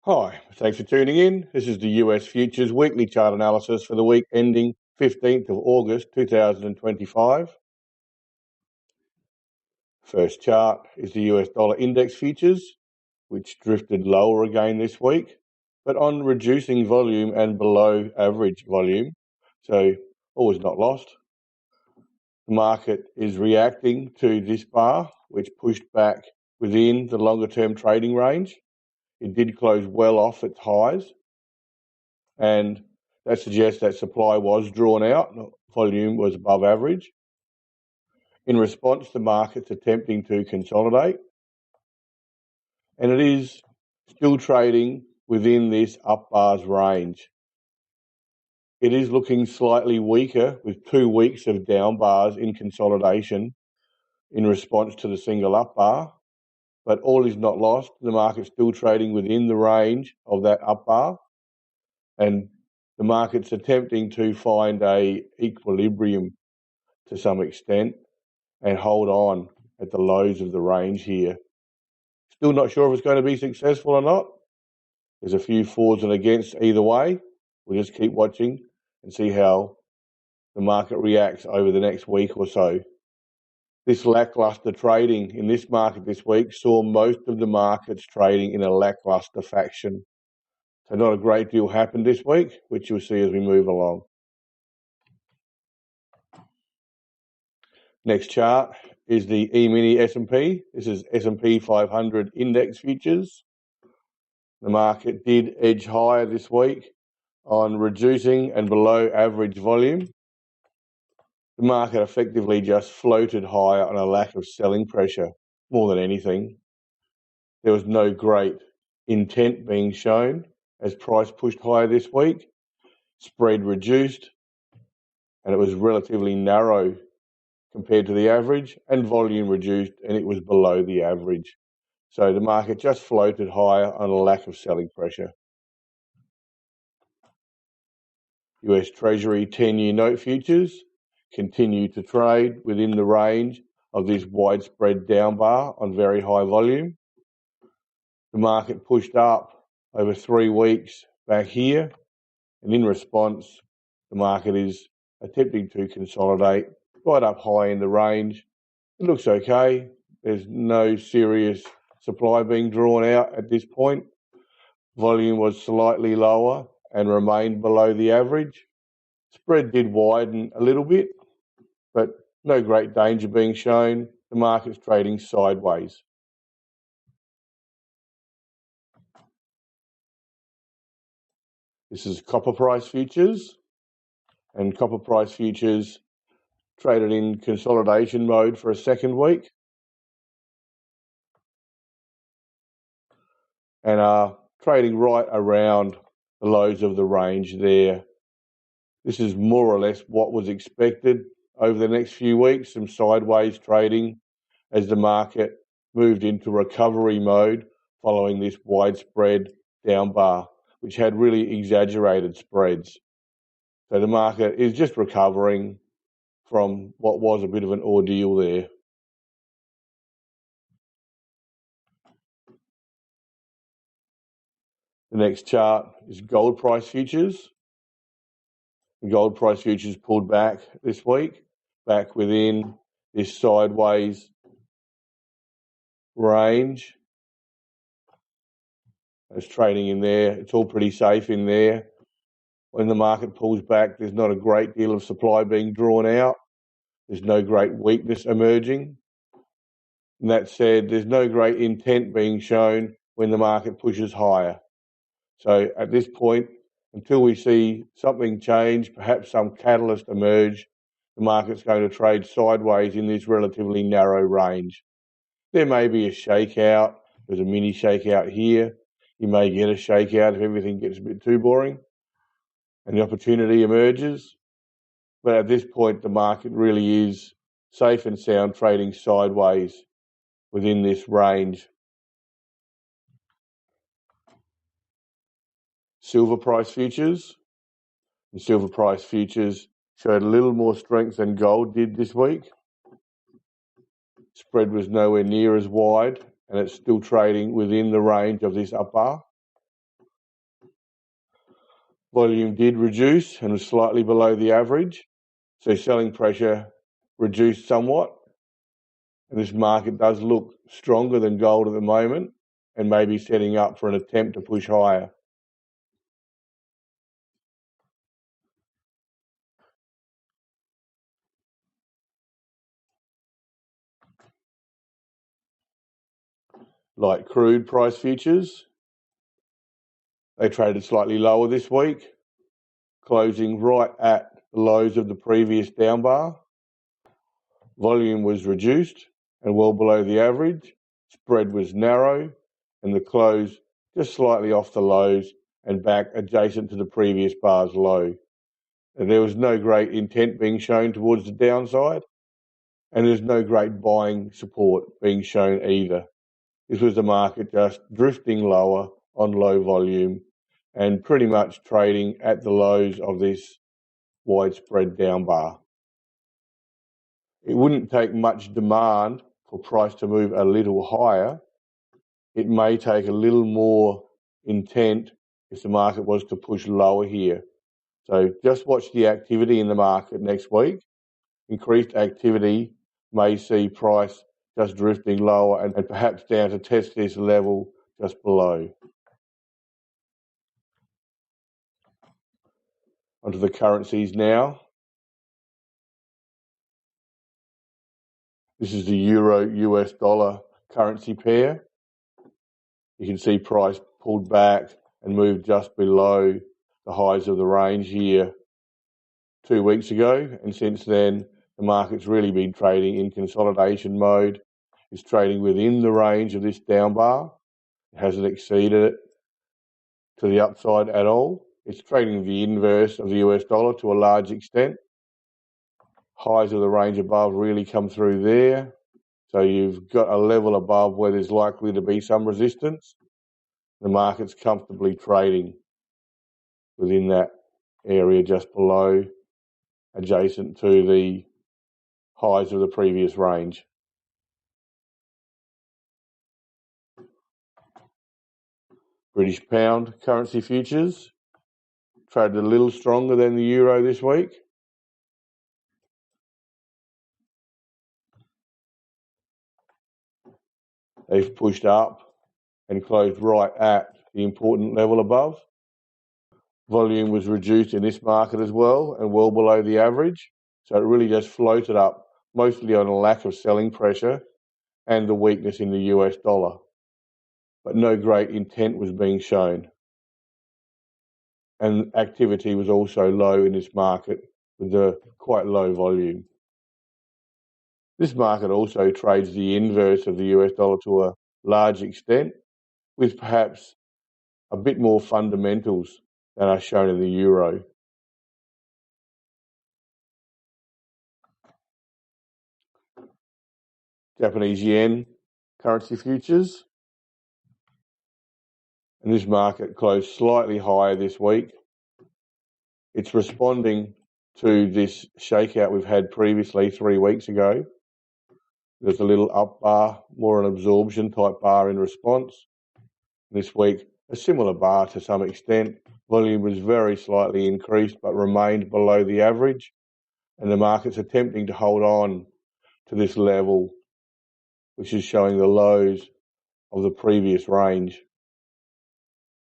Hi, thanks for tuning in. This is the US Futures weekly chart analysis for the week ending 15th of August 2025. First chart is the US dollar index futures, which drifted lower again this week, but on reducing volume and below average volume, so all is not lost. The market is reacting to this bar, which pushed back within the longer term trading range. It did close well off its highs, and that suggests that supply was drawn out, volume was above average. In response, the market's attempting to consolidate, and it is still trading within this up bars range. It is looking slightly weaker with 2 weeks of down bars in consolidation in response to the single up bar, but all is not lost. The market's still trading within the range of that up bar, and the market's attempting to find a equilibrium to some extent and hold on at the lows of the range here. Still not sure if it's going to be successful or not. There's a few fors and against either way. We'll just keep watching and see how the market reacts over the next week or so. This lackluster trading in this market this week saw most of the markets trading in a lackluster fashion. So not a great deal happened this week, which you'll see as we move along. Next chart is the E-mini S&P. This is S&P 500 index futures. The market did edge higher this week on reducing and below average volume. The market effectively just floated higher on a lack of selling pressure more than anything. There was no great intent being shown as price pushed higher this week. Spread reduced, and it was relatively narrow compared to the average, and volume reduced, and it was below the average. So the market just floated higher on a lack of selling pressure. US Treasury 10-year note futures continue to trade within the range of this widespread down bar on very high volume. The market pushed up over 3 weeks back here, and in response, the market is attempting to consolidate right up high in the range. It looks okay. There's no serious supply being drawn out at this point. Volume was slightly lower and remained below the average. Spread did widen a little bit, but no great danger being shown. The market's trading sideways. This is copper price futures, and copper price futures traded in consolidation mode for a second week and are trading right around the lows of the range there. This is more or less what was expected over the next few weeks, some sideways trading as the market moved into recovery mode following this widespread down bar, which had really exaggerated spreads. So the market is just recovering from what was a bit of an ordeal there. The next chart is gold price futures. The gold price futures pulled back this week, back within this sideways range. It's trading in there. It's all pretty safe in there. When the market pulls back, there's not a great deal of supply being drawn out. There's no great weakness emerging. And that said, there's no great intent being shown when the market pushes higher. So at this point, until we see something change, perhaps some catalyst emerge, the market's going to trade sideways in this relatively narrow range. There may be a shakeout. There's a mini shakeout here. You may get a shakeout if everything gets a bit too boring and the opportunity emerges. But at this point, the market really is safe and sound, trading sideways within this range. Silver price futures. And silver price futures showed a little more strength than gold did this week. Spread was nowhere near as wide, and it's still trading within the range of this up bar. Volume did reduce and was slightly below the average, so selling pressure reduced somewhat. And this market does look stronger than gold at the moment and may be setting up for an attempt to push higher. Like crude price futures, they traded slightly lower this week, closing right at the lows of the previous down bar. Volume was reduced and well below the average. Spread was narrow and the close just slightly off the lows and back adjacent to the previous bar's low. And there was no great intent being shown towards the downside, and there's no great buying support being shown either. This was the market just drifting lower on low volume and pretty much trading at the lows of this widespread down bar. It wouldn't take much demand for price to move a little higher. It may take a little more intent if the market was to push lower here. So just watch the activity in the market next week. Increased activity may see price just drifting lower and perhaps down to test this level just below. Onto the currencies now. This is the euro US dollar currency pair. You can see price pulled back and moved just below the highs of the range here 2 weeks ago, and since then the market's really been trading in consolidation mode. It's trading within the range of this down bar. It hasn't exceeded it to the upside at all. It's trading the inverse of the US dollar to a large extent. Highs of the range above really come through there. So you've got a level above where there's likely to be some resistance. The market's comfortably trading within that area just below, adjacent to the highs of the previous range. British pound currency futures traded a little stronger than the euro this week. They've pushed up and closed right at the important level above. Volume was reduced in this market as well and well below the average. So it really just floated up, mostly on a lack of selling pressure and the weakness in the US dollar. But no great intent was being shown. And activity was also low in this market with a quite low volume. This market also trades the inverse of the US dollar to a large extent, with perhaps a bit more fundamentals than are shown in the euro. Japanese yen currency futures. And this market closed slightly higher this week. It's responding to this shakeout we've had previously 3 weeks ago. There's a little up bar, more an absorption type bar in response. This week, a similar bar to some extent. Volume was very slightly increased but remained below the average. And the market's attempting to hold on to this level, which is showing the lows of the previous range.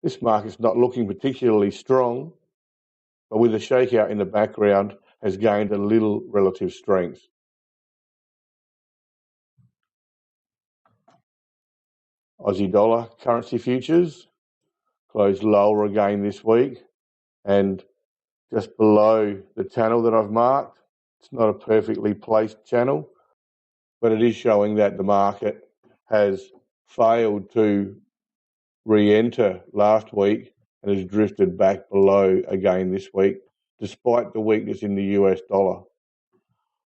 This market's not looking particularly strong, but with a shakeout in the background has gained a little relative strength. Aussie dollar currency futures closed lower again this week and just below the channel that I've marked. It's not a perfectly placed channel, but it is showing that the market has failed to re-enter last week and has drifted back below again this week, despite the weakness in the US dollar.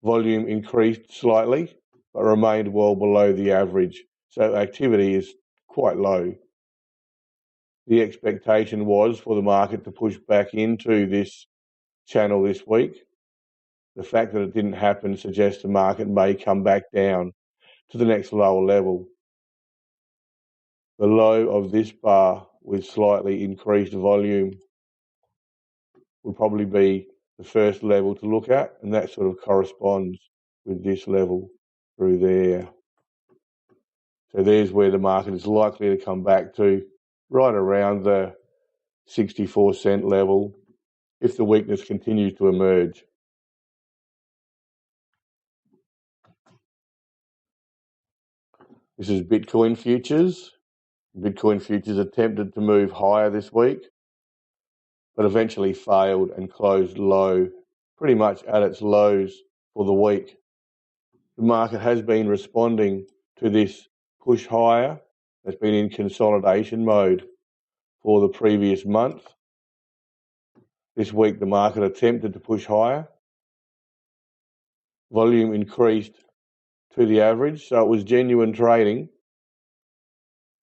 Volume increased slightly, but remained well below the average, so activity is quite low. The expectation was for the market to push back into this channel this week. The fact that it didn't happen suggests the market may come back down to the next lower level. The low of this bar with slightly increased volume would probably be the first level to look at, and that sort of corresponds with this level through there. So there's where the market is likely to come back to, right around the 64-cent level, if the weakness continues to emerge. This is Bitcoin futures. Bitcoin futures attempted to move higher this week, but eventually failed and closed low, pretty much at its lows for the week. The market has been responding to this push higher. It's been in consolidation mode for the previous month. This week, the market attempted to push higher. Volume increased to the average, so it was genuine trading,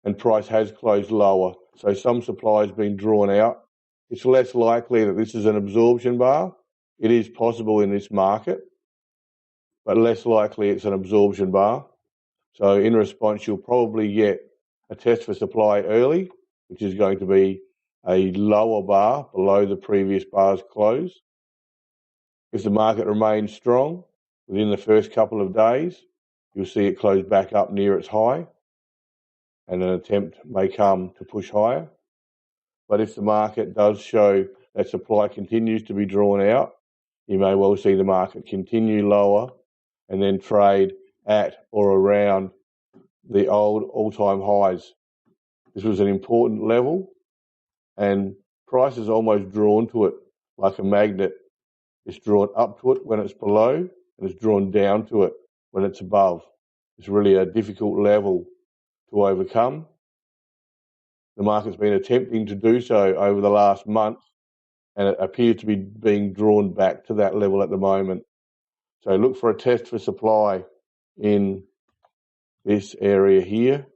and price has closed lower. So some supply has been drawn out. It's less likely that this is an absorption bar. It is possible in this market, but less likely it's an absorption bar. So in response, you'll probably get a test for supply early, which is going to be a lower bar below the previous bar's close. If the market remains strong within the first couple of days, you'll see it close back up near its high, and an attempt may come to push higher. But if the market does show that supply continues to be drawn out, you may well see the market continue lower and then trade at or around the old all-time highs. This was an important level, and price is almost drawn to it like a magnet. It's drawn up to it when it's below, and it's drawn down to it when it's above. It's really a difficult level to overcome. The market's been attempting to do so over the last month, and it appears to be being drawn back to that level at the moment. So look for a test for supply in this area here,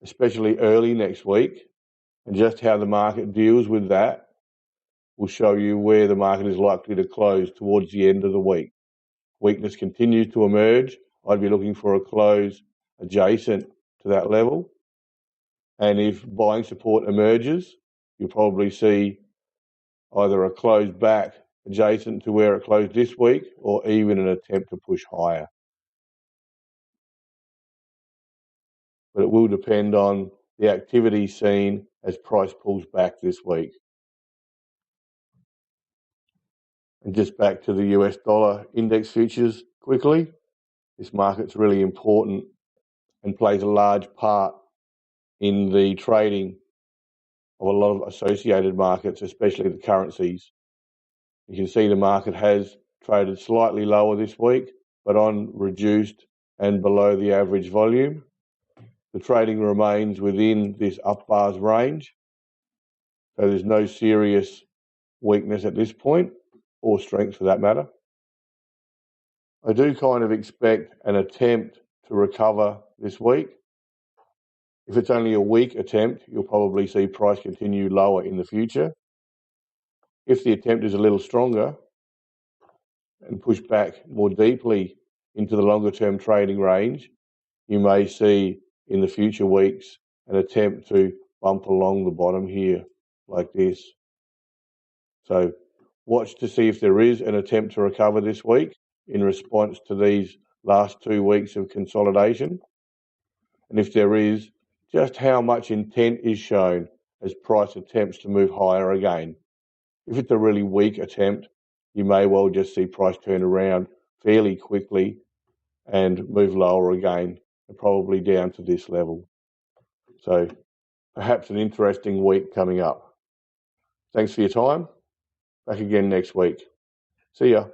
especially early next week, and just how the market deals with that will show you where the market is likely to close towards the end of the week. Weakness continues to emerge. I'd be looking for a close adjacent to that level. And if buying support emerges, you'll probably see either a close back adjacent to where it closed this week, or even an attempt to push higher. But it will depend on the activity seen as price pulls back this week. And just back to the US dollar index futures quickly. This market's really important and plays a large part in the trading of a lot of associated markets, especially the currencies. You can see the market has traded slightly lower this week, but on reduced and below the average volume. The trading remains within this up bars range, so there's no serious weakness at this point, or strength for that matter. I do kind of expect an attempt to recover this week. If it's only a weak attempt, you'll probably see price continue lower in the future. If the attempt is a little stronger and push back more deeply into the longer term trading range, you may see in the future weeks an attempt to bump along the bottom here like this. So watch to see if there is an attempt to recover this week in response to these last 2 weeks of consolidation. And if there is, just how much intent is shown as price attempts to move higher again. If it's a really weak attempt, you may well just see price turn around fairly quickly and move lower again, and probably down to this level. So perhaps an interesting week coming up. Thanks for your time. Back again next week. See ya.